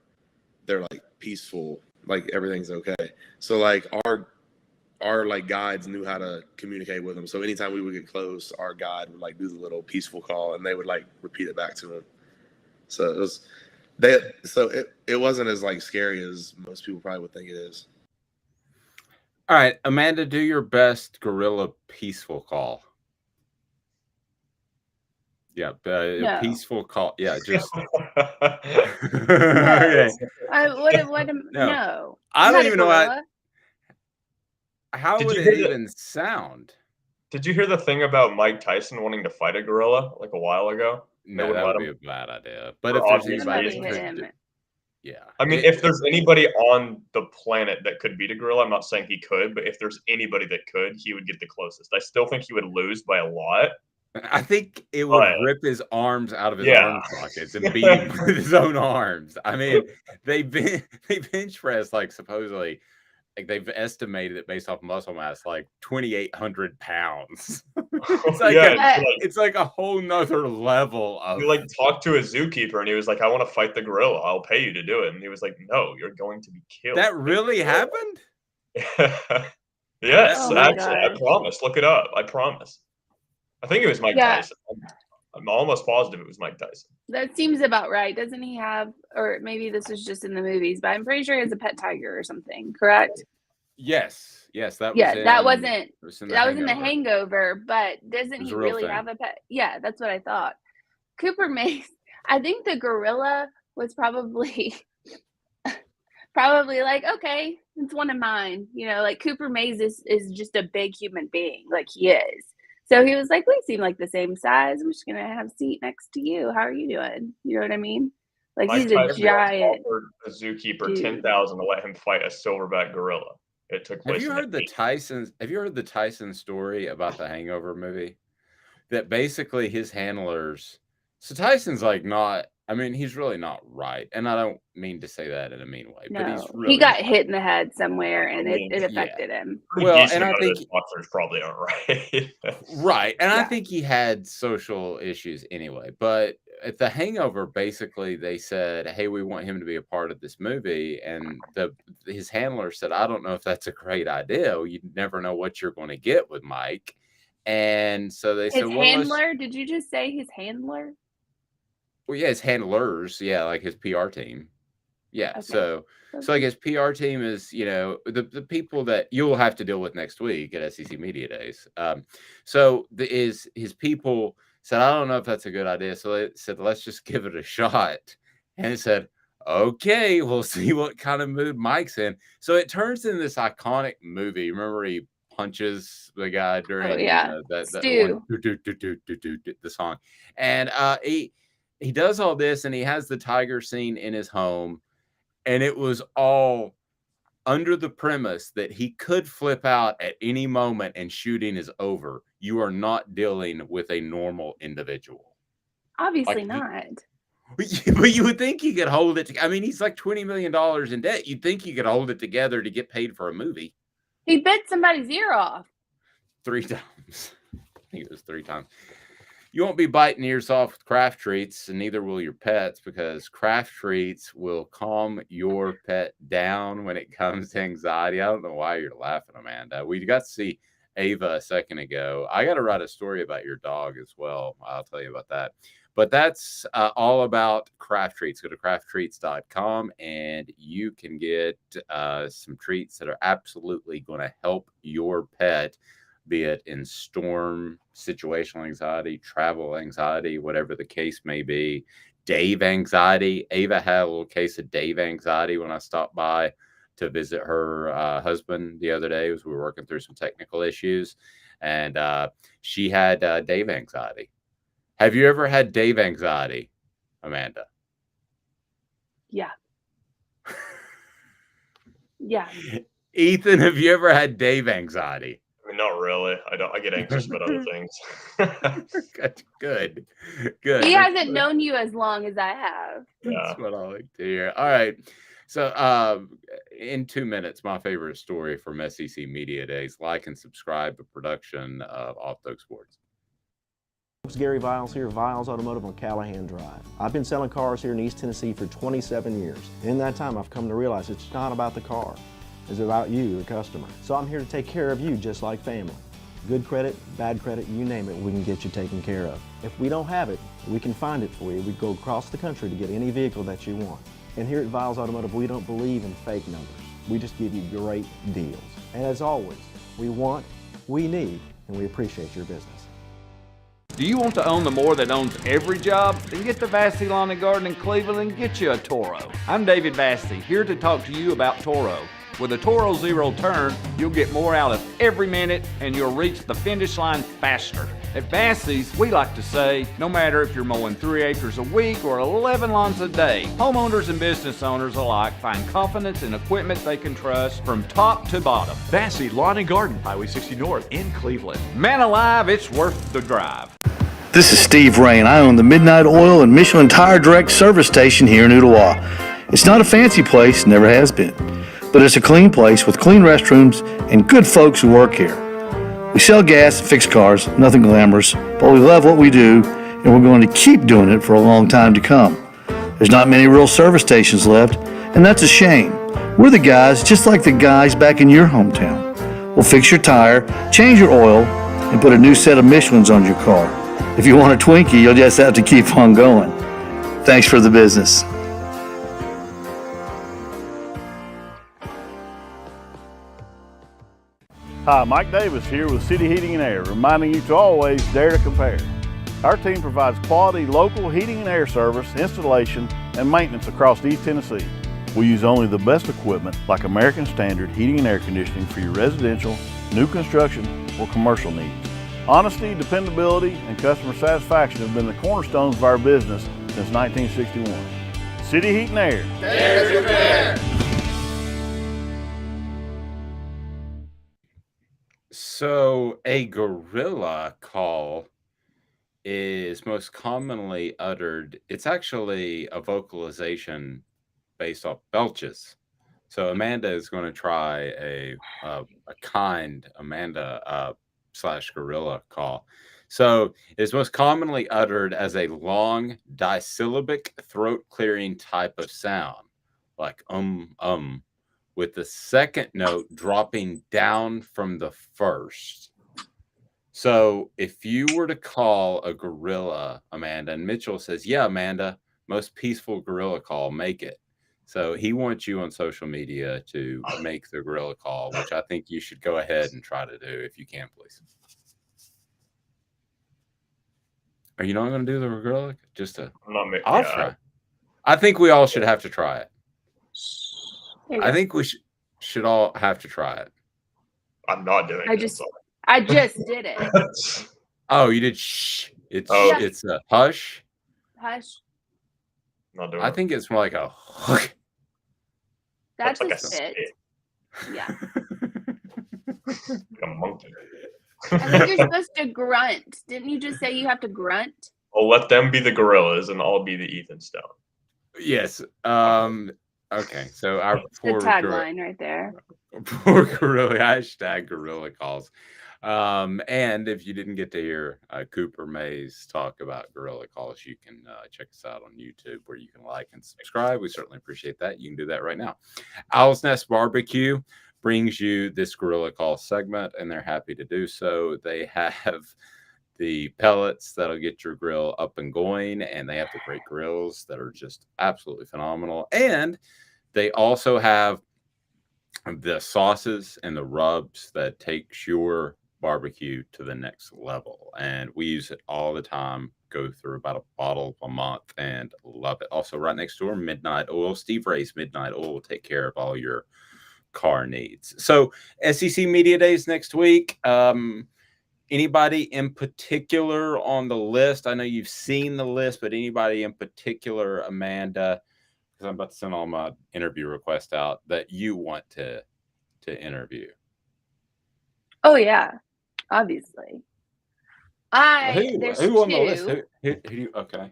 they're like peaceful, like everything's okay. So like our like guides knew how to communicate with them. So anytime we would get close, our guide would like do the little peaceful call and they would like repeat it back to them. So it wasn't as like scary as most people probably would think it is. All right, Amanda, do your best gorilla peaceful call. Yeah, no. Peaceful call. Yeah, just. Okay. No. I don't even know how would it even sound. Did you hear the thing about Mike Tyson wanting to fight a gorilla like a while ago? No, that would be a bad idea. But if there's anybody, yeah. I mean, if there's anybody on the planet that could beat a gorilla, I'm not saying he could, but if there's anybody that could, he would get the closest. I still think he would lose by a lot. I think it would rip his arms out of his arm sockets and beat him with his own arms. I mean, they bench press like supposedly, like they've estimated it based off muscle mass, like 2,800 pounds. It's like a whole nother level of. You like talked to a zookeeper and he was like, "I want to fight the gorilla. I'll pay you to do it." And he was like, "No, you're going to be killed." That really happened? Yes, actually, I promise. Look it up. I promise. I think it was Mike Tyson. I'm almost positive it was Mike Tyson. That seems about right. Doesn't he have, or maybe this was just in the movies, but I'm pretty sure he has a pet tiger or something, correct? Yes. That was in The Hangover, but doesn't he really have a pet? Yeah, that's what I thought. Cooper Mays, I think the gorilla was probably like, okay, it's one of mine. Like Cooper Mays is just a big human being, like he is. So he was like, we seem like the same size. I'm just going to have a seat next to you. How are you doing? You know what I mean? Like he's a giant. Offered a zookeeper $10,000 to let him fight a silverback gorilla. It took place. Have you heard the Tyson story about the Hangover movie? That basically his handlers. So Tyson's like not. I mean, he's really not right, and I don't mean to say that in a mean way. No, but he's really he got hit in the head somewhere, and it affected him. Well, and I think boxers probably aren't right. Right, and I think he had social issues anyway. But at the Hangover, basically, they said, "Hey, we want him to be a part of this movie," and his handler said, "I don't know if that's a great idea. You never know what you're going to get with Mike." And so they said, "Well, handler? Did you just say his handler?" Well, yeah, his handlers, like his PR team. Yeah, okay. So I guess PR team is, the people that you'll have to deal with next week at SEC Media Days. His people said, I don't know if that's a good idea. So they said, let's just give it a shot. And he said, Okay, we'll see what kind of mood Mike's in. So it turns into this iconic movie. Remember, he punches the guy during Stu. The song, and he does all this, and he has the tiger scene in his home, and it was all under the premise that he could flip out at any moment and shooting is over. You are not dealing with a normal individual. Obviously not. But you would think he could hold it. I mean, he's like $20 million in debt. You'd think he could hold it together to get paid for a movie. He bit somebody's ear off 3 times. I think it was 3 times. You won't be biting ears off with Kraft Treats, and neither will your pets, because Kraft Treats will calm your pet down when it comes to anxiety. I don't know why you're laughing, Amanda. We got to see Ava a second ago. I got to write a story about your dog as well. I'll tell you about that. But that's all about Kraft Treats. Go to crafttreats.com and you can get some treats that are absolutely going to help your pet, be it in storm, situational anxiety, travel anxiety, whatever the case may be. Dave anxiety. Ava had a little case of Dave anxiety when I stopped by to visit her husband the other day as we were working through some technical issues. And she had Dave anxiety. Have you ever had Dave anxiety, Amanda? Yeah. Yeah. Ethan, have you ever had Dave anxiety? I mean, not really. I get anxious about other things. Good. He hasn't known you as long as I have. That's what I like to hear. All right. So in 2 minutes, my favorite story from SEC Media Days. Like and subscribe to production of Off the Hook Sports. Gary Viles here, Viles Automotive on Callahan Drive. I've been selling cars here in East Tennessee for 27 years. In that time, I've come to realize it's not about the car. It's about you, the customer. So I'm here to take care of you just like family. Good credit, bad credit, you name it, we can get you taken care of. If we don't have it, we can find it for you. We go across the country to get any vehicle that you want. And here at Viles Automotive, we don't believe in fake numbers. We just give you great deals. And as always, we want, we need, and we appreciate your business. Do you want to own the more that owns every job? Then get to Vassy Lawn and Garden in Cleveland and get you a Toro. I'm David Vassy, here to talk to you about Toro. With a Toro Zero Turn, you'll get more out of every minute and you'll reach the finish line faster. At Vassy's, we like to say, no matter if you're mowing 3 acres a week or 11 lawns a day, homeowners and business owners alike find confidence in equipment they can trust from top to bottom. Vassy Lawn and Garden, Highway 60 North in Cleveland. Man alive, it's worth the drive. This is Steve Rain. I own the Midnight Oil and Michelin Tire Direct service station here in Ottawa. It's not a fancy place, never has been, but it's a clean place with clean restrooms and good folks who work here. We sell gas and fix cars, nothing glamorous, but we love what we do and we're going to keep doing it for a long time to come. There's not many real service stations left, and that's a shame. We're the guys just like the guys back in your hometown. We'll fix your tire, change your oil, and put a new set of Michelins on your car. If you want a Twinkie, you'll just have to keep on going. Thanks for the business. Hi, Mike Davis here with City Heating and Air, reminding you to always dare to compare. Our team provides quality local heating and air service, installation, and maintenance across East Tennessee. We use only the best equipment like American Standard heating and air conditioning for your residential, new construction, or commercial needs. Honesty, dependability, and customer satisfaction have been the cornerstones of our business since 1961. City Heat and Air. Dare to compare. So a gorilla call is most commonly uttered. It's actually a vocalization based off belches. So Amanda is going to try a kind Amanda / gorilla call. So it's most commonly uttered as a long disyllabic throat clearing type of sound, like with the second note dropping down from the first. So if you were to call a gorilla, Amanda, and Mitchell says, yeah, Amanda, most peaceful gorilla call, make it. So he wants you on social media to make the gorilla call, which I think you should go ahead and try to do if you can, please. Are you not going to do the gorilla? I'll try. I think we all should have to try it. I go. think we should all have to try it. I'm not doing it. I just did it. Oh, you did shh. It's a hush. Hush. Not doing I think it's more like a hook. That's like a spit. Yeah. A monkey. I think you're supposed to grunt. Didn't you just say you have to grunt? Well, let them be the gorillas, and I'll be the Ethan Stone. Yes. Okay. So our the tagline right there. Poor gorilla. Hashtag gorilla calls. And if you didn't get to hear Cooper Mays talk about gorilla calls, you can check us out on YouTube, where you can like and subscribe. We certainly appreciate that. You can do that right now. Owl's Nest Barbecue brings you this gorilla call segment, and they're happy to do so. They have the pellets that'll get your grill up and going, and they have the great grills that are just absolutely phenomenal. And they also have the sauces and the rubs that takes your barbecue to the next level. And we use it all the time, go through about a bottle a month, and love it. Also, right next door, Midnight Oil. Steve Ray's Midnight Oil will take care of all your car needs. So SEC Media Days next week. Anybody in particular on the list? I know you've seen the list, but anybody in particular, Amanda, because I'm about to send all my interview requests out, that you want to interview? Oh yeah, obviously. There's who on the list? Who okay.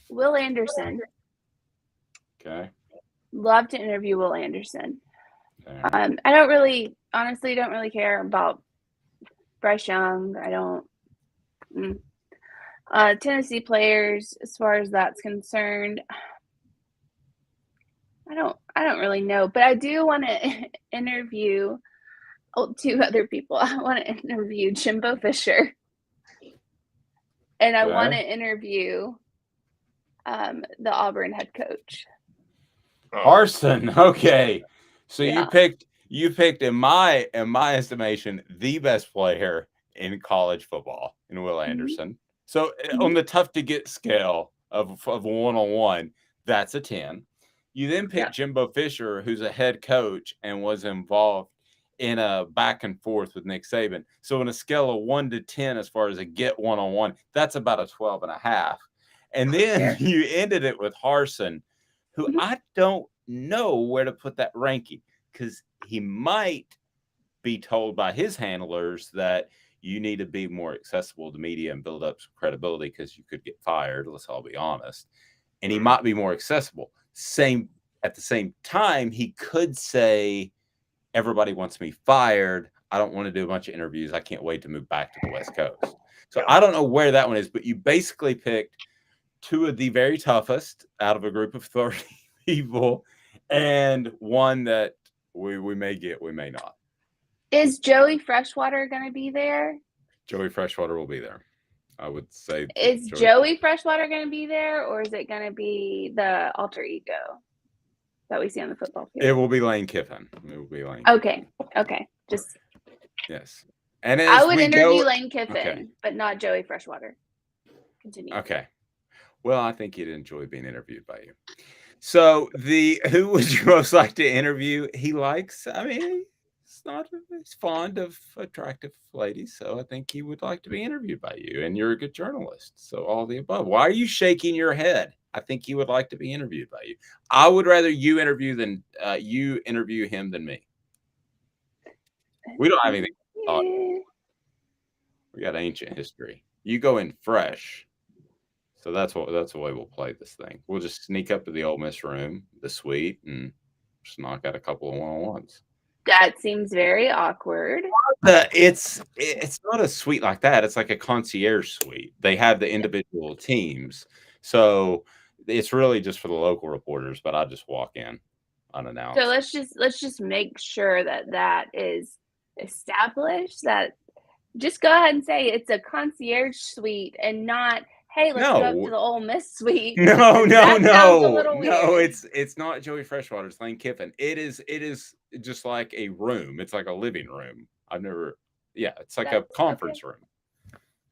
Will Anderson. Okay. Love to interview Will Anderson. Okay. I don't really care about Bryce Young. I don't. Tennessee players, as far as that's concerned, I don't really know, but I do want to interview two other people. I want to interview Jimbo Fisher, and I want to interview the Auburn head coach. Harsin. Okay. So you picked in my estimation the best player in college football in Will Anderson. So on the tough to get scale of one-on-one, that's a 10. You then pick Jimbo Fisher, who's a head coach and was involved in a back and forth with Nick Saban. So on a scale of 1 to 10, as far as a get one-on-one, that's about a 12.5. And then you ended it with Harsin, who I don't know where to put that ranking, because he might be told by his handlers that you need to be more accessible to media and build up some credibility, because you could get fired. Let's all be honest. And he might be more accessible. At the same time, he could say, everybody wants me fired. I don't want to do a bunch of interviews. I can't wait to move back to the West Coast. So I don't know where that one is, but you basically picked two of the very toughest out of a group of 30 people, and one that we may get, we may not. Is Joey Freshwater going to be there? Joey Freshwater will be there. I would say. Is Joey Freshwater going to be there, or is it going to be the alter ego that we see on the football field? It will be Lane Kiffin. It will be Lane. Okay. Just yes. And I would interview Lane Kiffin, but not Joey Freshwater. Continue. Okay. Well, I think he'd enjoy being interviewed by you. So who would you most like to interview? He's fond of attractive ladies, so I think he would like to be interviewed by you, and you're a good journalist. So all the above. Why are you shaking your head? I think he would like to be interviewed by you. I would rather you interview him than me. We don't have anything to talk about. We got ancient history. You go in fresh. So that's the way we'll play this thing. We'll just sneak up to the Ole Miss room, the suite, and just knock out a couple of one-on-ones. That seems very awkward. It's not a suite like that. It's like a concierge suite. They have the individual teams. So it's really just for the local reporters, but I just walk in unannounced. So let's just make sure that is established. That just go ahead and say it's a concierge suite and not, hey, let's go up to the Ole Miss suite. No. It's not Joey Freshwater. It's Lane Kiffin. It is just like a room. It's like a living room. It's like a conference room.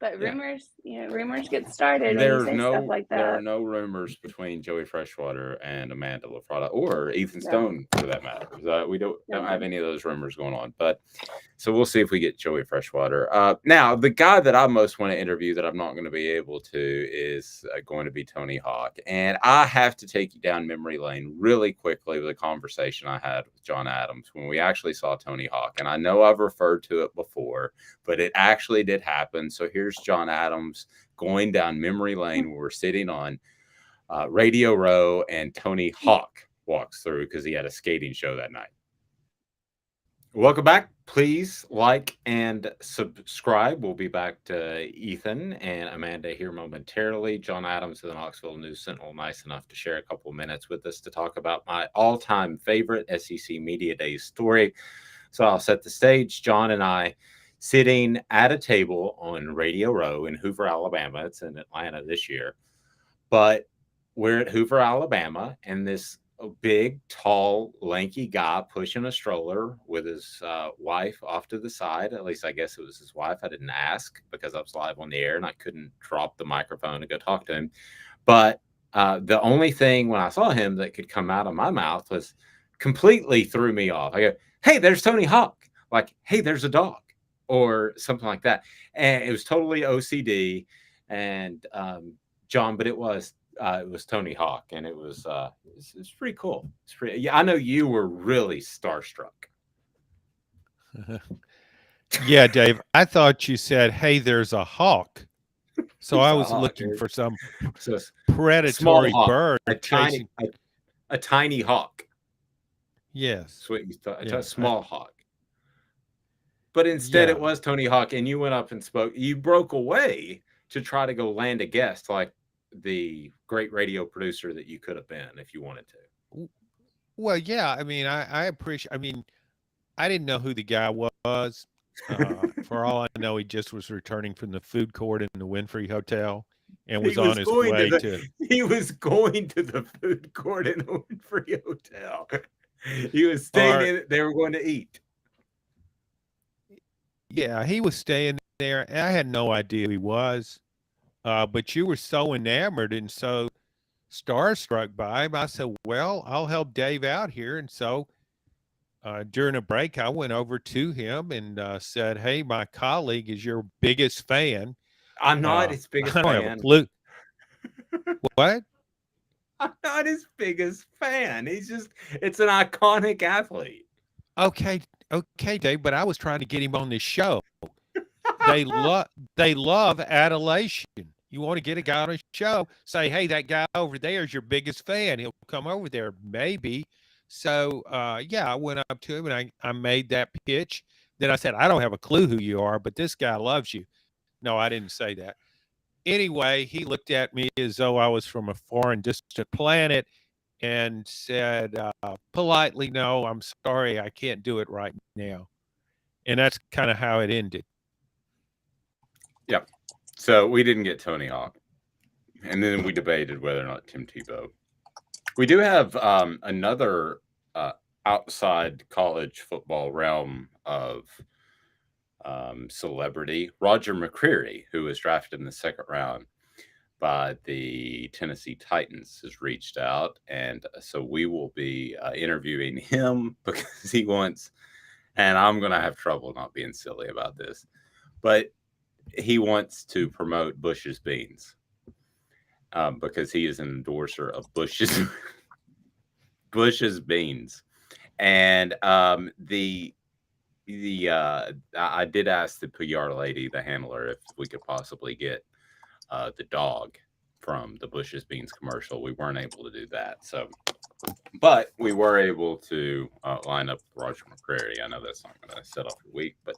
But rumors, rumors get started There's when you say stuff like that. There are no rumors between Joey Freshwater and Amanda LaFratta or Ethan Stone, for that matter. We don't have any of those rumors going on. But so we'll see if we get Joey Freshwater. Now, the guy that I most want to interview that I'm not going to be able to is going to be Tony Hawk. And I have to take you down memory lane really quickly with a conversation I had with John Adams when we actually saw Tony Hawk. And I know I've referred to it before, but it actually did happen. So here's John Adams going down memory lane where we're sitting on Radio Row, and Tony Hawk walks through because he had a skating show that night. Welcome back. Please like and subscribe. We'll be back to Ethan and Amanda here momentarily. John Adams of the Knoxville News Sentinel, nice enough to share a couple of minutes with us to talk about my all-time favorite SEC Media Days story. So I'll set the stage. John and I sitting at a table on Radio Row in Hoover, Alabama. It's in Atlanta this year. But we're at Hoover, Alabama, and this big, tall, lanky guy pushing a stroller with his wife off to the side. At least I guess it was his wife. I didn't ask because I was live on the air and I couldn't drop the microphone and go talk to him. But the only thing when I saw him that could come out of my mouth was completely threw me off. I go, hey, there's Tony Hawk. Like, hey, there's a dog. Or something like that. And it was totally OCD. And John, but it was Tony Hawk, and it was pretty cool. It's pretty. Yeah, I know you were really starstruck. Yeah, Dave. I thought you said, "Hey, there's a hawk." So I was looking for some predatory bird, a tiny hawk. Yes, that's what you thought. A small hawk. But instead, it was Tony Hawk, and you went up and spoke. You broke away to try to go land a guest, like the great radio producer that you could have been if you wanted to. Well, yeah. I mean, I appreciate. I mean, I didn't know who the guy was. For all I know, he just was returning from the food court in the Winfrey Hotel and was on his way to. He was going to the food court in the Winfrey Hotel. He was staying in it. They were going to eat. Yeah, he was staying there, and I had no idea who he was. But you were so enamored and so starstruck by him. I said, well, I'll help Dave out here. And so during a break, I went over to him and said, hey, my colleague is your biggest fan. I'm not his biggest fan. I don't have a clue. What? I'm not his biggest fan. It's an iconic athlete. Okay, Dave, but I was trying to get him on this show. They love adulation. You want to get a guy on a show, say, hey, that guy over there is your biggest fan. He'll come over there, maybe. So, I went up to him and I made that pitch. Then I said, I don't have a clue who you are, but this guy loves you. No, I didn't say that. Anyway, he looked at me as though I was from a foreign, distant planet and said politely, no, I'm sorry, I can't do it right now. And that's kind of how it ended. Yep. So we didn't get Tony Hawk. And then we debated whether or not Tim Tebow. We do have another outside college football realm of celebrity, Roger McCreary, who was drafted in the second round by the Tennessee Titans, has reached out. And so we will be interviewing him because he wants, and I'm going to have trouble not being silly about this, but he wants to promote Bush's Beans because he is an endorser of Bush's Beans. And I did ask the PR lady, the handler, if we could possibly get the dog from the Bush's Beans commercial. We weren't able to do that. So, but we were able to line up Roger McCreary. I know that's not going to set off your week, but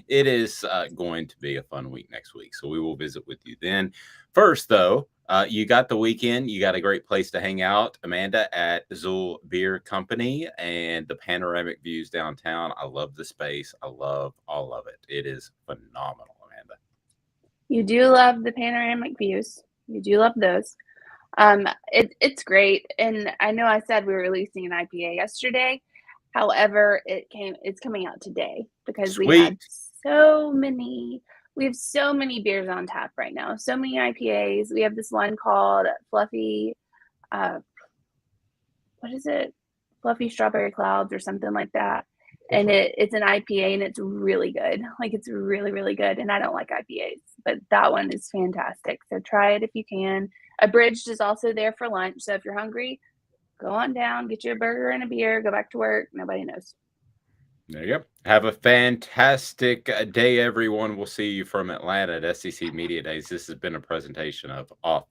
it is going to be a fun week next week. So we will visit with you then. First, though, you got the weekend. You got a great place to hang out, Amanda, at Zool Beer Company and the panoramic views downtown. I love the space. I love all of it. It is phenomenal, Amanda. You do love the panoramic views. You do love those. It's great. And I know I said we were releasing an IPA yesterday. However, it's coming out today because we had so many We have so many beers on tap right now. So many IPAs. We have this one called Fluffy, what is it? Fluffy Strawberry Clouds or something like that. And it's an IPA and it's really good. Like it's really, really good. And I don't like IPAs, but that one is fantastic. So try it if you can. Abridged is also there for lunch. So if you're hungry, go on down, get you a burger and a beer, go back to work. Nobody knows. There you go. Have a fantastic day, everyone. We'll see you from Atlanta at SEC Media Days. This has been a presentation of Off